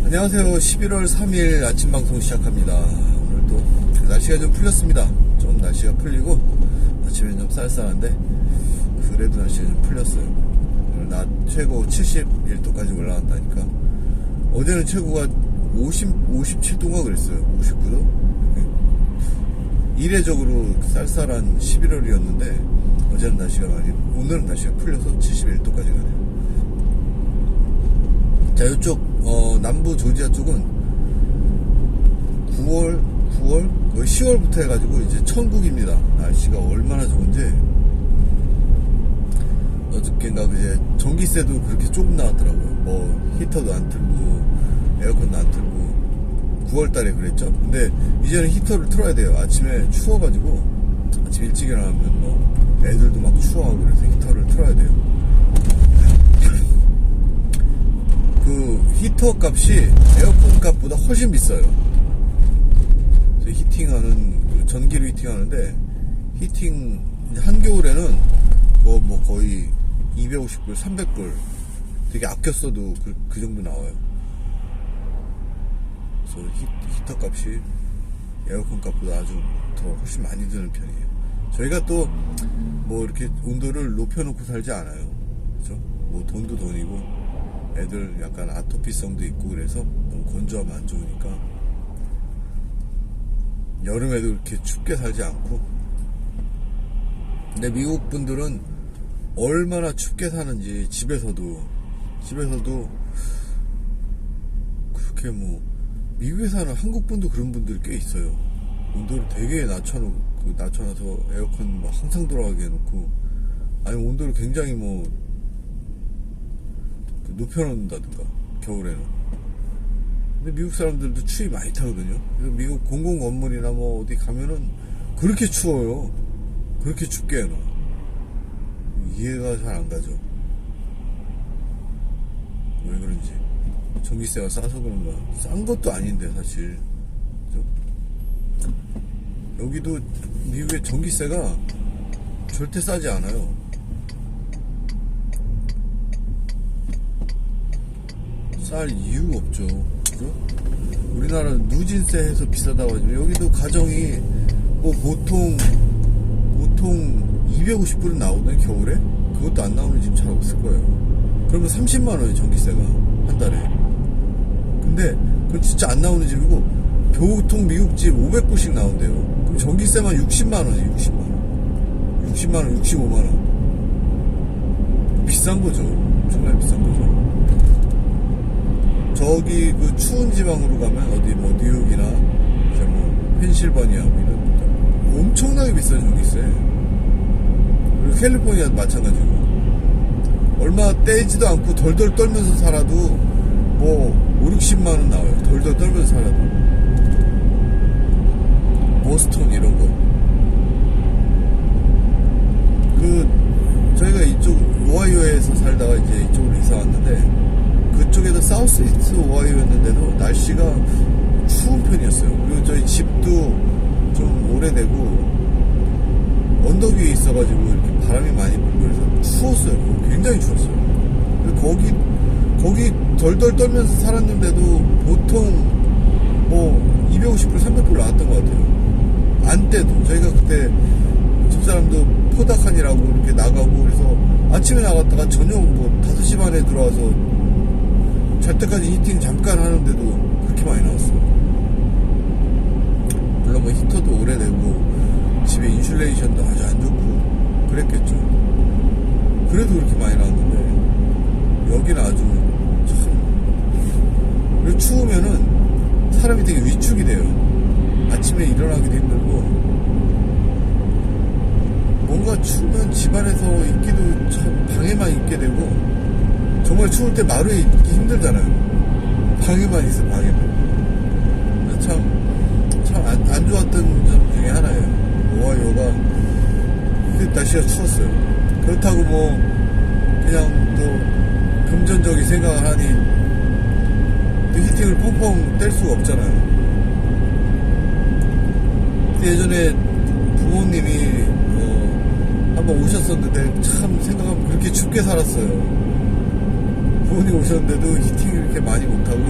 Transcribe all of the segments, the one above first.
안녕하세요. 11월 3일 아침 방송 시작합니다. 오늘도 날씨가 좀 풀렸습니다. 좀 날씨가 풀리고 아침엔 좀 쌀쌀한데 그래도 날씨가 좀 풀렸어요. 오늘 낮 최고 71도까지 올라갔다니까. 어제는 최고가 57도인가 그랬어요. 59도? 이례적으로 쌀쌀한 11월이었는데 어제는 날씨가 오늘은 날씨가 풀려서 71도까지 가네요. 자, 이쪽 남부 조지아 쪽은 9월 거의 10월부터 해가지고 이제 천국입니다. 날씨가 얼마나 좋은지. 어저께인가 이제 전기세도 그렇게 조금 나왔더라고요. 뭐 히터도 안 틀고 에어컨도 안 틀고 9월달에 그랬죠. 근데 이제는 히터를 틀어야 돼요. 아침에 추워가지고 아침 일찍 일어나면 뭐 애들도 막 추워하고 그래서 히터를 틀어야 돼요. 그 히터 값이 에어컨 값보다 훨씬 비싸요. 히팅하는 전기로 히팅하는데 히팅 한겨울에는 뭐 거의 250불, 300불 되게 아껴 써도 그 정도 나와요. 그래서 히터 값이 에어컨 값보다 아주 더 훨씬 많이 드는 편이에요. 저희가 또 뭐 이렇게 온도를 높여놓고 살지 않아요. 그죠? 뭐 돈도 돈이고 애들 약간 아토피성도 있고 그래서 너무 건조하면 안 좋으니까 여름에도 그렇게 춥게 살지 않고. 근데 미국 분들은 얼마나 춥게 사는지 집에서도 그렇게 뭐 미국에 사는 한국 분도 그런 분들이 꽤 있어요. 온도를 되게 낮춰놔서 에어컨 막 항상 돌아가게 해놓고, 아니면 온도를 굉장히 뭐 높여놓는다든가 겨울에는. 근데 미국 사람들도 추위 많이 타거든요. 그래서 미국 공공 건물이나 뭐 어디 가면은 그렇게 추워요. 그렇게 춥게 해놔. 이해가 잘 안 가죠. 왜 그런지. 전기세가 싸서 그런가. 싼 것도 아닌데 사실. 그죠? 여기도 미국의 전기세가 절대 싸지 않아요. 쌀 이유가 없죠. 그죠? 우리나라는 누진세 해서 비싸다고 하지만 여기도 가정이 뭐 보통 250불은 나오던 겨울에 그것도 안 나오는 집 잘 없을 거예요. 그러면 30만원이 전기세가 한 달에. 근데 그건 진짜 안 나오는 집이고 보통 미국 집 500불씩 나온대요. 그럼 전기세만 60만원이에요. 60만원 65만원. 비싼 거죠. 정말 비싼 거죠. 저기 그 추운 지방으로 가면 어디 뭐 뉴욕이나 이제 뭐 펜실바니아 뭐 이런 엄청나게 비싼 전기세. 그리고 캘리포니아도 마찬가지고. 얼마 떼지도 않고 덜덜 떨면서 살아도 뭐 5,60만원 나와요. 덜덜 떨면서 살아도. 보스턴 이런 거. 저희가 이쪽 오하이오에서 살다가 이제 이쪽으로 이사 왔는데 그쪽에도 사우스 이스트 오하이오였는데도 날씨가 추운 편이었어요. 그리고 저희 집도 좀 오래되고 언덕 위에 있어가지고 이렇게 바람이 많이 불고 그래서 추웠어요. 굉장히 추웠어요. 거기 덜덜 떨면서 살았는데도 보통 뭐 250불, 300불 나왔던 것 같아요. 안 때도. 저희가 그때 집사람도 포닥한이라고 이렇게 나가고 그래서 아침에 나갔다가 저녁 뭐 5시 반에 들어와서 잘 때까지 히팅 잠깐 하는데도 그렇게 많이 나왔어요. 물론 뭐 히터도 오래되고 집에 인슐레이션도 아주 안 좋고 그랬겠죠. 그래도 그렇게 많이 나왔는데 여기는 아주 참. 그리고 추우면은 사람이 되게 위축이 돼요. 아침에 일어나기도 힘들고 뭔가 추우면 집안에서 있기도 참 방에만 있게 되고 정말 추울 때 마루에 있기 힘들잖아요. 방에만 있어, 방에만. 참 안 좋았던 점 중에 하나예요. 오하이오가 날씨가 추웠어요. 그렇다고 뭐 그냥 또 금전적인 생각을 하니 또 히팅을 펑펑 뗄 수가 없잖아요. 예전에 부모님이 한번 오셨었는데 참 생각하면 그렇게 춥게 살았어요. 부모님 오셨는데도 히팅을 이렇게 많이 못하고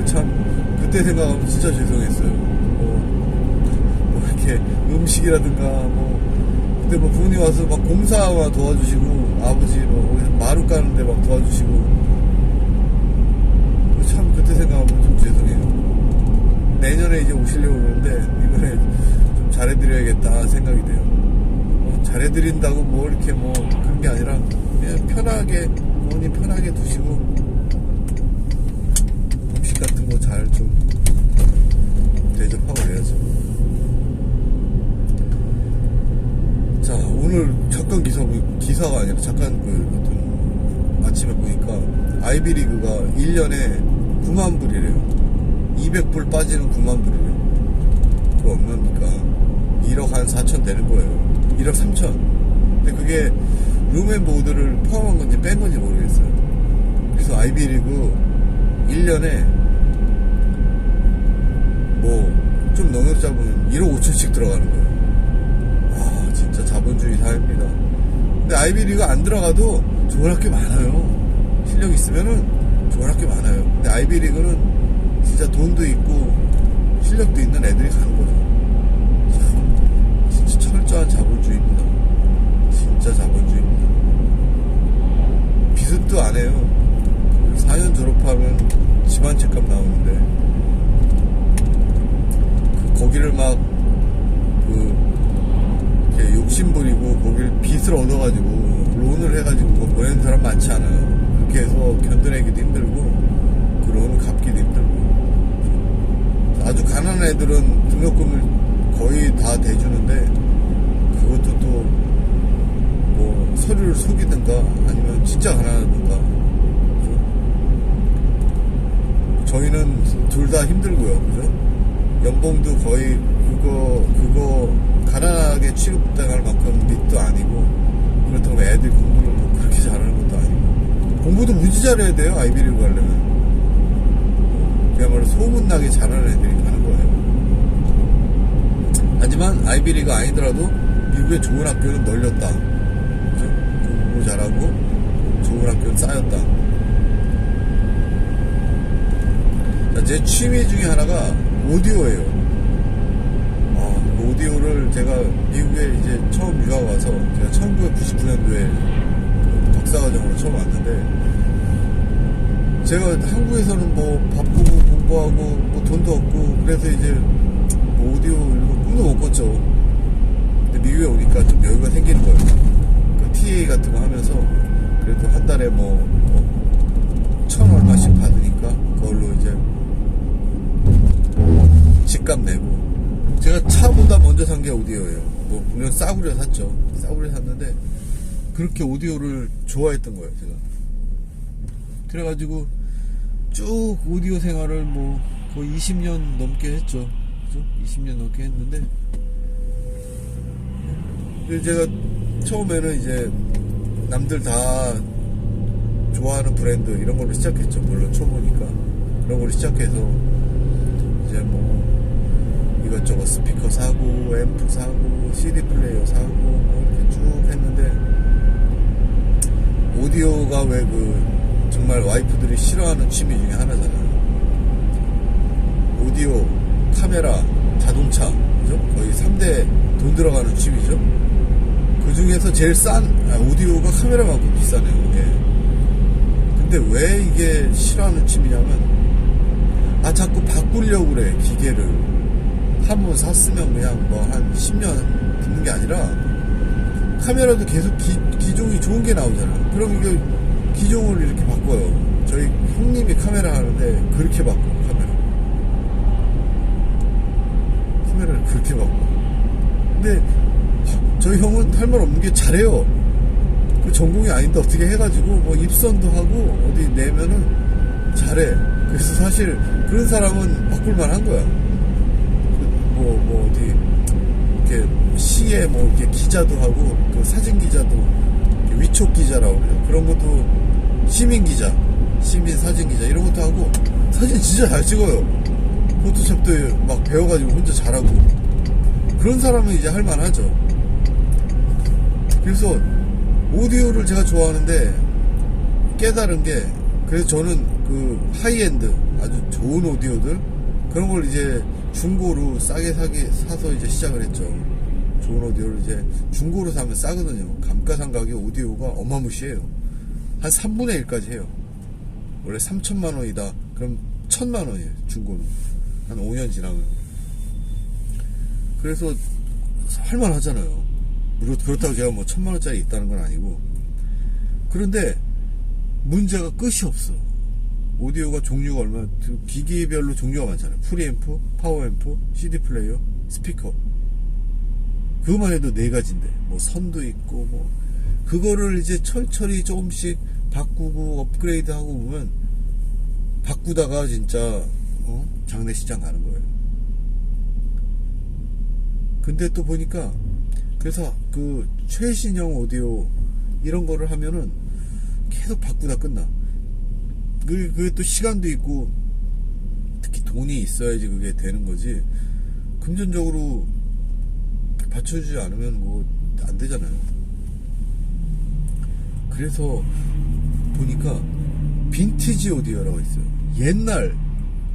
참 그때 생각하면 진짜 죄송했어요. 뭐 이렇게 음식이라든가 그때 부모님 와서 막 공사 도와주시고 아버지 마루 까는데 막 도와주시고 참 그때 생각하면 좀 죄송해요. 내년에 이제 오시려고 그러는데 이번에 좀 잘해드려야겠다 생각이 돼요. 잘해드린다고 이렇게 그런 게 아니라 그냥 편하게 부모님 편하게 두시고 음식 같은 거 잘 좀 대접하고 해야죠. 자, 오늘 잠깐 기사가 아니라 잠깐 아침에 보니까 아이비리그가 1년에 9만 불이래요. 200불 빠지는 9만 불이래요. 그거 얼마입니까? 1억 한 4천 되는 거예요. 1억 3천. 근데 그게 룸앤보드를 포함한 건지 뺀 건지 모르겠어요. 그래서 아이비리그 1년에 좀 넉넉 잡으면 1억 5천씩 들어가는 거예요. 와, 진짜 자본주의 사회입니다. 근데 아이비리그 안 들어가도 좋은 학교 많아요. 실력 있으면은 좋은 학교 많아요. 근데 아이비리그는 진짜 돈도 있고 실력도 있는 애들이 가는 거죠. 참, 진짜 철저한 자본주의입니다. 진짜 자본주의입니다. 비슷도 안 해요. 4년 졸업하면 집안 책값 나오는데 거기를 막 이렇게 욕심부리고 거기를 빚을 얻어가지고 론을 해가지고 보내는 사람 많지 않아요. 그렇게 해서 견뎌내기도 힘들고 그 론을 갚기도 힘들고 아주 가난한 애들은 등록금을 거의 다 대주는데 그것도 또 서류를 속이든가 아니면 진짜 가난하든가. 저희는 둘 다 힘들고요, 그죠? 연봉도 거의 그거 가난하게 취급당할 만큼 밑도 아니고 그렇다고 애들 공부를 그렇게 잘하는 것도 아니고 공부도 무지 잘해야 돼요. 아이비리그 가려면 그야말로 소문나게 잘하는 애들이 가는 거예요. 하지만 아이비리그 아니더라도 미국의 좋은 학교는 널렸다, 그죠? 공부 잘하고 좋은 학교는 쌓였다. 자, 제 취미 중에 하나가 오디오예요. 오디오를 제가 미국에 이제 처음 유학 와서 제가 1999년도에 박사과정으로 처음 왔는데 제가 한국에서는 바쁘고 공부하고 돈도 없고 그래서 이제 오디오 이런 거 꿈도 못 꿨죠. 근데 미국에 오니까 좀 여유가 생기는 거예요. 그 TA 같은 거 하면서 그래도 한 달에 1,000 얼마씩 받으니까 그걸로 이제 집값 내고 제가 차보다 먼저 산 게 오디오예요. 물론 싸구려 샀죠. 싸구려 샀는데 그렇게 오디오를 좋아했던 거예요, 제가. 그래가지고 쭉 오디오 생활을 거의 20년 넘게 했죠. 그죠? 20년 넘게 했는데 제가 처음에는 이제 남들 다 좋아하는 브랜드 이런 걸로 시작했죠. 물론 초보니까 그런 걸로 시작해서 이제 이것저것 스피커 사고 앰프 사고 CD 플레이어 사고 이렇게 쭉 했는데 오디오가 왜 정말 와이프들이 싫어하는 취미 중에 하나잖아요. 오디오, 카메라, 자동차, 그죠? 거의 3대 돈 들어가는 취미죠. 그 중에서 제일 싼 오디오가 카메라만큼 비싸네요. 예. 근데 왜 이게 싫어하는 취미냐면 자꾸 바꾸려고 그래. 기계를 한 번 샀으면 그냥 한 10년 듣는 게 아니라 카메라도 계속 기종이 좋은 게 나오잖아요. 그럼 이게 기종을 이렇게 바꿔요. 저희 형님이 카메라 하는데 그렇게 바꿔요. 카메라를 그렇게 바꿔. 근데 저희 형은 할 말 없는 게 잘해요. 그 전공이 아닌데 어떻게 해가지고 입선도 하고 어디 내면은 잘해. 그래서 사실 그런 사람은 바꿀만 한 거야. 어디 이렇게 시에 이렇게 기자도 하고 그 사진 기자도 위촉 기자라고 그래요. 그런 것도 시민 기자, 시민 사진 기자 이런 것도 하고 사진 진짜 잘 찍어요. 포토샵도 막 배워가지고 혼자 잘하고 그런 사람은 이제 할만하죠. 그래서 오디오를 제가 좋아하는데 깨달은 게 그래서 저는 그 하이엔드 아주 좋은 오디오들 그런 걸 이제 중고로 싸게 사서 이제 시작을 했죠. 좋은 오디오를 이제 중고로 사면 싸거든요. 감가상각의 오디오가 어마무시해요. 한 3분의 1까지 해요. 원래 3천만 원이다. 그럼 1,000만 원이에요. 중고는. 한 5년 지나면. 그래서 할만하잖아요. 그렇다고 제가 뭐 1,000만 원짜리 있다는 건 아니고. 그런데 문제가 끝이 없어. 오디오가 종류가 얼마나, 기기별로 종류가 많잖아요. 프리앰프, 파워앰프, CD 플레이어, 스피커. 그것만 해도 4가지인데, 뭐 선도 있고, 뭐, 그거를 이제 철저히 조금씩 바꾸고 업그레이드 하고 보면, 바꾸다가 진짜, 장례시장 가는 거예요. 근데 또 보니까, 그래서 그 최신형 오디오, 이런 거를 하면은, 계속 바꾸다 끝나. 그게 또 시간도 있고 특히 돈이 있어야지 그게 되는 거지. 금전적으로 받쳐주지 않으면 뭐 안 되잖아요. 그래서 보니까 빈티지 오디오라고 있어요. 옛날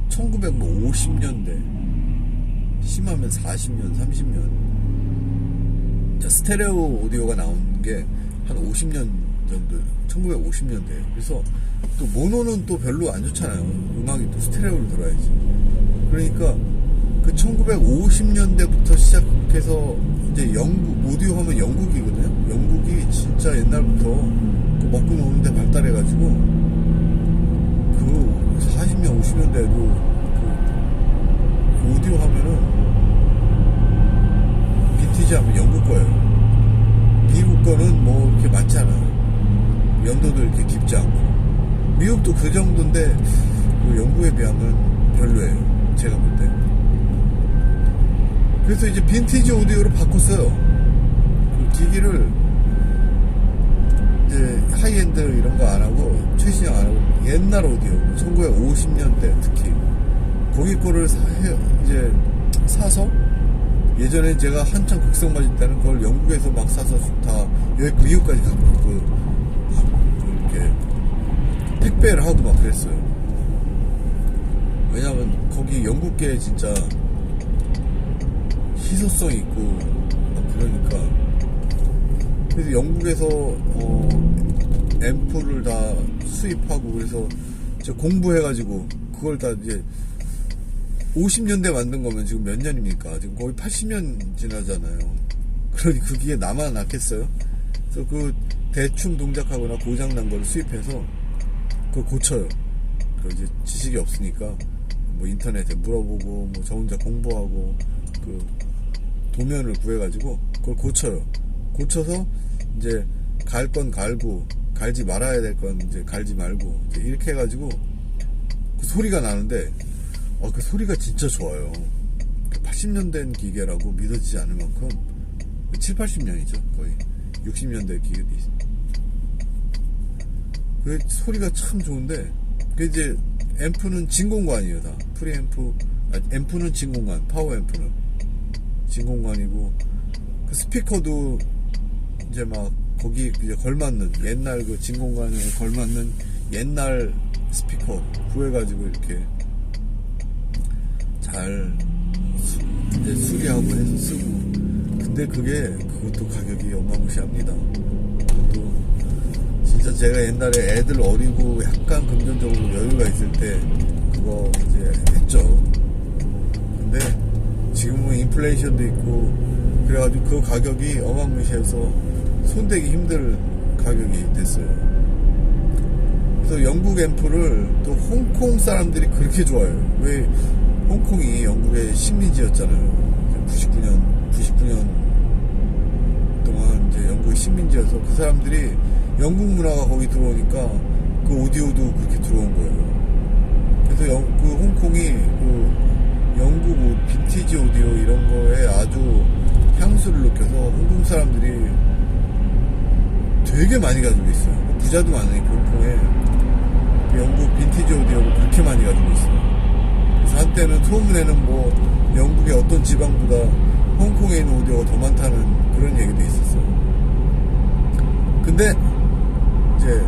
1950년대 심하면 40년 30년 스테레오 오디오가 나온 게 한 50년 정도 1950년대에요. 그래서 또 모노는 또 별로 안 좋잖아요. 음악이 또 스테레오로 들어야지. 그러니까 그 1950년대부터 시작해서 이제 오디오 하면 영국이거든요. 영국이 진짜 옛날부터 그 먹고 노는데 발달해가지고 그 40년 50년대에도 그 오디오 하면은 빈티지 하면 영국 거예요. 미국 거는 뭐 이렇게 많지 않아요. 연도도 이렇게 깊지 않고. 미국도 그 정도인데 그 영국에 비하면 별로예요. 제가 볼 때. 그래서 이제 빈티지 오디오로 바꿨어요. 그 기기를 이제 하이엔드 이런 거 안 하고 최신형 안 하고 옛날 오디오 1950년대 특히 거기 거를 이제 사서 예전에 제가 한창 극성 맞을 때는 그걸 영국에서 막 사서 다 여기 미국까지 갖고 이렇게 택배를 하고 막 그랬어요. 왜냐면 거기 영국계 진짜 희소성 있고 막 그러니까. 그래서 영국에서 앰프를 다 수입하고 그래서 저 공부해가지고 그걸 다 이제 50년대 만든 거면 지금 몇 년입니까? 지금 거의 80년 지나잖아요. 그러니 그게 나만 낫겠어요? 그래서 그 대충 동작하거나 고장난 거를 수입해서 그걸 고쳐요. 그 이제 지식이 없으니까 뭐 인터넷에 물어보고 뭐 저 혼자 공부하고 그 도면을 구해가지고 그걸 고쳐요. 고쳐서 이제 갈 건 갈고 갈지 말아야 될 건 이제 갈지 말고 이제 이렇게 해가지고 그 소리가 나는데 그 소리가 진짜 좋아요. 80년 된 기계라고 믿어지지 않을 만큼 7, 80년이죠. 거의 60년대 기계도 있어요. 그 소리가 참 좋은데 그 이제 앰프는 진공관이에요. 다 프리앰프 앰프는 진공관, 파워 앰프는 진공관이고 그 스피커도 이제 막 거기 이제 걸맞는 옛날 그 진공관에 걸맞는 옛날 스피커 구해가지고 이렇게 잘 이제 수리하고 해서 쓰고. 근데 그것도 가격이 어마무시합니다. 또 진짜 제가 옛날에 애들 어리고 약간 금전적으로 여유가 있을 때 그거 이제 했죠. 근데 지금은 인플레이션도 있고 그래가지고 그 가격이 어마무시해서 손대기 힘들 가격이 됐어요. 그래서 영국 앰프를 또 홍콩 사람들이 그렇게 좋아해요. 왜 홍콩이 영국의 식민지였잖아요. 99년 동안 이제 영국의 식민지여서 그 사람들이 영국 문화가 거기 들어오니까 그 오디오도 그렇게 들어온 거예요. 그래서 그 홍콩이 그 영국 빈티지 오디오 이런 거에 아주 향수를 느껴서 홍콩 사람들이 되게 많이 가지고 있어요. 부자도 많으니까 홍콩에 그 영국 빈티지 오디오를 그렇게 많이 가지고 있어요. 한때는 소문에는 뭐 영국의 어떤 지방보다 홍콩에 있는 오디오가 더 많다는 그런 얘기도 있었어요. 근데 이제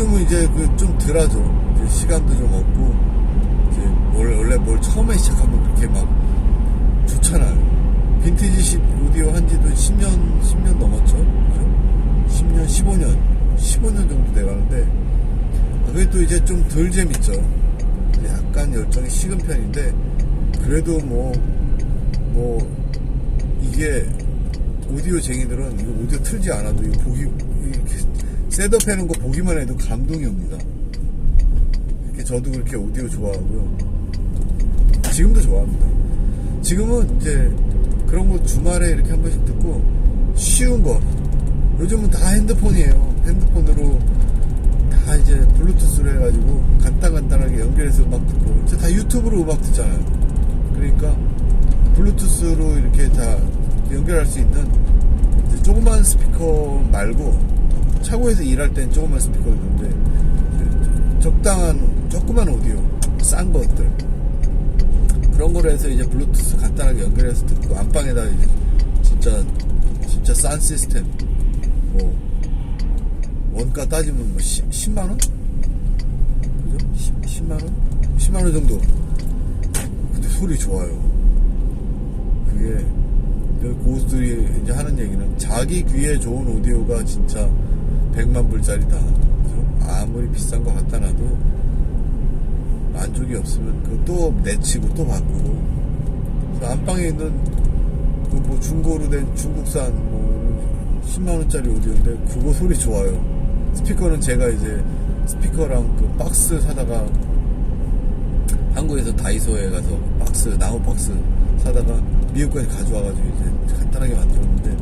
요즘은 이제 그 좀 덜하죠. 이제 시간도 좀 없고, 이제 원래 뭘 처음에 시작하면 그렇게 막 좋잖아요. 빈티지 오디오 한 지도 10년 넘었죠. 그죠? 10년, 15년 정도 돼가는데, 그게 또 이제 좀 덜 재밌죠. 약간 열정이 식은 편인데, 그래도 이게 오디오쟁이들은 이거 오디오 틀지 않아도 이거 이렇게 셋업 해놓은 거 보기만 해도 감동이 옵니다. 이렇게 저도 그렇게 오디오 좋아하고요. 지금도 좋아합니다. 지금은 이제 그런 거 주말에 이렇게 한 번씩 듣고 쉬운 거. 요즘은 다 핸드폰이에요. 핸드폰으로 다 이제 블루투스로 해가지고 간단하게 연결해서 음악 듣고 이제 다 유튜브로 음악 듣잖아요. 그러니까 블루투스로 이렇게 다 연결할 수 있는 조그만 스피커 말고 차고에서 일할 땐 조그만 스피커 있는데 적당한 조그만 오디오 싼 것들 그런 거로 해서 이제 블루투스 간단하게 연결해서 듣고 안방에다 이제 진짜 싼 시스템 뭐 원가 따지면 뭐 10만원? 그죠? 10만원? 10만원 정도. 근데 소리 좋아요. 그게 고수들이 이제 하는 얘기는 자기 귀에 좋은 오디오가 진짜 100만 불짜리다. 그죠? 아무리 비싼 거 갖다 놔도 만족이 없으면 그거 또 내치고 또 바꾸고. 안방에 있는 그 뭐 중고로 된 중국산 뭐 10만원짜리 오디오인데 그거 소리 좋아요. 스피커는 제가 이제 스피커랑 그 박스 사다가 한국에서 다이소에 가서 나무 박스 사다가 미국까지 가져와가지고 이제 간단하게 만들었는데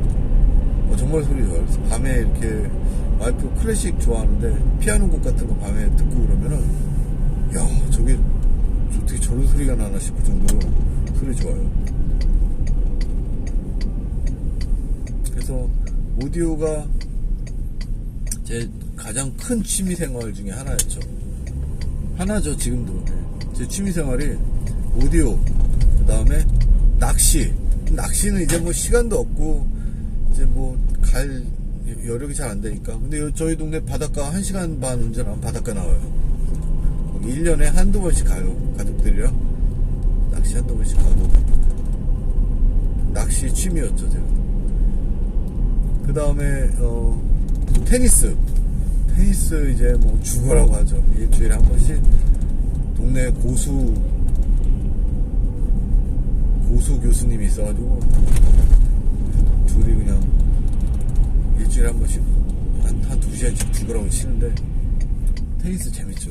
정말 소리 좋아요. 그래서 밤에 이렇게 와이프 클래식 좋아하는데 피아노 곡 같은 거 밤에 듣고 그러면은 야 저게 어떻게 저런 소리가 나나 싶을 정도로 소리 좋아요. 그래서 오디오가 제 가장 큰 취미생활 중에 하나죠 지금도. 제 취미생활이 오디오, 그 다음에 낚시는 이제 뭐 시간도 없고 이제 뭐 갈 여력이 잘 안 되니까. 근데 저희 동네 바닷가 1시간 반 운전하면 바닷가 나와요. 1년에 한두 번씩 가요. 가족들이랑 낚시 한두 번씩 가고. 낚시 취미였죠 제가. 그 다음에 테니스 이제 뭐 죽어라고 하죠. 일주일에 한 번씩 동네 고수 교수님이 있어가지고 둘이 그냥 일주일에 한 번씩 한 2시간씩 죽으라고 치는데 테니스 재밌죠.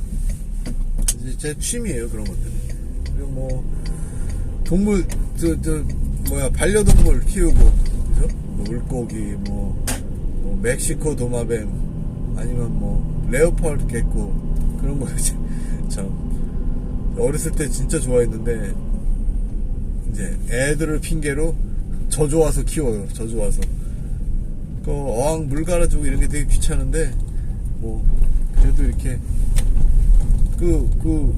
이제 제 취미예요 그런 것들이. 그리고 뭐 동물 반려동물 키우고 그죠? 뭐 물고기 뭐 멕시코 도마뱀 아니면 뭐 레오파드 개코 그런 거 참 어렸을 때 진짜 좋아했는데 이제 애들을 핑계로 젖어와서 키워요. 젖어와서 그 어항 물 갈아주고 이런 게 되게 귀찮은데 뭐 그래도 이렇게 그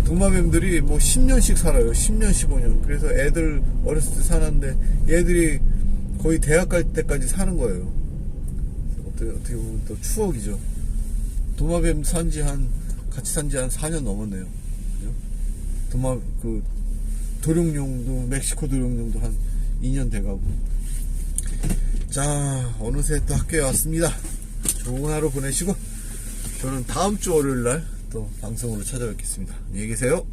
도마뱀들이 뭐 10년씩 살아요. 10년 15년. 그래서 애들 어렸을 때 사는데 얘들이 거의 대학 갈 때까지 사는 거예요. 어떻게 보면 또 추억이죠. 도마뱀 같이 산지 한 4년 넘었네요. 그죠? 도룡뇽도, 멕시코 도룡뇽도 한 2년 돼가고. 자, 어느새 또 학교에 왔습니다. 좋은 하루 보내시고, 저는 다음 주 월요일 날 또 방송으로 찾아뵙겠습니다. 안녕히 계세요.